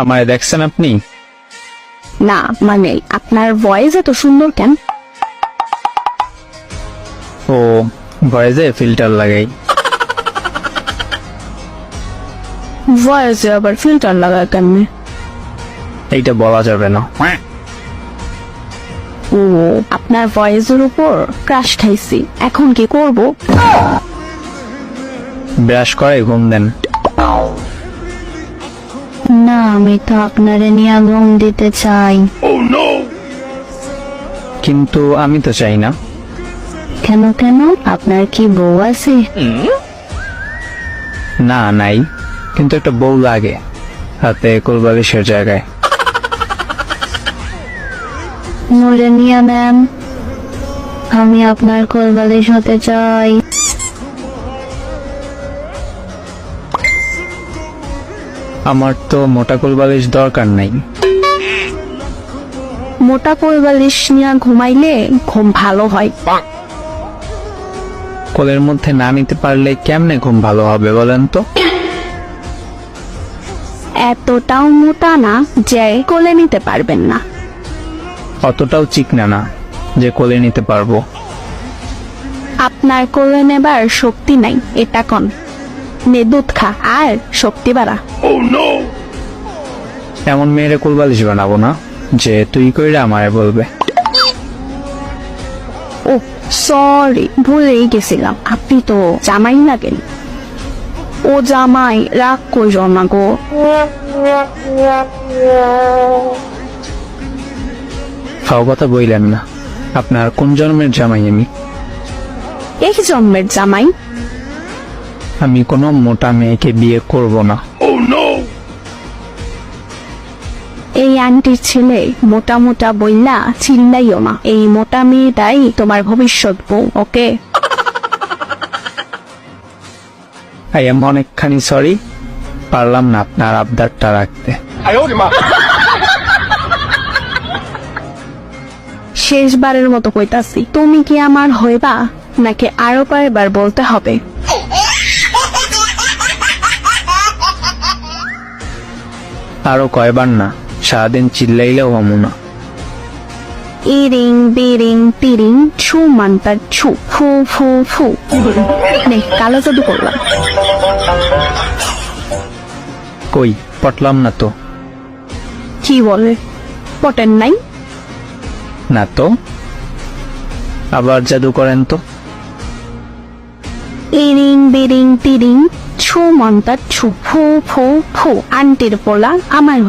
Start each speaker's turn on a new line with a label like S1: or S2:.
S1: আমায় দেখছেন আপনি?
S2: না মানে আপনার ভয়েস এত সুন্দর কেন?
S1: ও ভয়েসে ফিল্টার লাগাই।
S2: ভয়েসে আবার ফিল্টার লাগায় কেমনে?
S1: এইটা বলা যাবে না।
S2: ও আপনার ভয়েসের উপর ক্রাশ খাইছি, এখন কি করব?
S1: ব্রাশ করে ঘুম দেন।
S2: না আমি তো আপনারে নিয়ে ঘুম দিতে চাই।
S1: কিন্তু আমি তো চাই না।
S2: কেন কেন, আপনার কি বউ আছে?
S1: না নাই, কিন্তু একটা বউ লাগে হাতে কোলবালিশের জায়গায়।
S2: মোরে নিয়ে নেন, আমি আপনার কোলবালিশ হতে চাই।
S1: আমার তো মোটা কোলবালিশ দরকার নাই।
S2: মোটা কোলবালিশ নিয়ে ঘুমাইলে ঘুম ভালো হয়।
S1: কোলের মধ্যে না নিতে পারলে কেমনে ঘুম ভালো হবে বলেন তো?
S2: এতটাও মোটা না যে কোলে নিতে পারবেন না।
S1: অতটাও চিকনা না যে কোলে নিতে পারবো।
S2: আপনার কোলে নেবার শক্তি নাই, এটা কোন নে দুধ খা আর শক্তি বাড়া।
S1: এমন মেয়েরে কোলবালিশ বানাবো না যে তুই কইরা আমারে বলবে।
S2: ও সরি, ভুলেই গেছিলাম, আপনি তো জামাই লাগেন। ও জামাই, রাগ কইর না গো।
S1: ফাও কথা বইলেন না। আপনার কোন জন্মের জামাই আমি?
S2: এই জন্মের জামাই।
S1: আমি কোনো মোটা মেয়েকে বিয়ে করব না।
S2: এই আন্টির ছেলে মোটা মোটা বইলা চিল্লাইও না, এই মোটা মেয়েটাই তোমার ভবিষ্যৎ বউ, ওকে?
S1: আই এম অনেকখানি সরি, পারলাম না আপনার আবদারটা রাখতে।
S2: শেষবারের মতো কইতাছি, তুমি কি আমার হইবা নাকি আরো কয়েকবার বলতে হবে?
S1: আরো কয়বার না, সারাদিন চিল্লাইলেও হমু না।
S2: ইরিং বিরিং টিরিং ছু মান্তার ছু ফু ফু ফু। নে কালো জাদু করলাম।
S1: কই পটলাম না তো।
S2: কি বলে পটেন নাই?
S1: না তো, আবার জাদু করেন তো।
S2: ইরিং বিরিং টিরিং ছু মান্তার ছু ফু ফু ফু। আন্টির পোলা আমার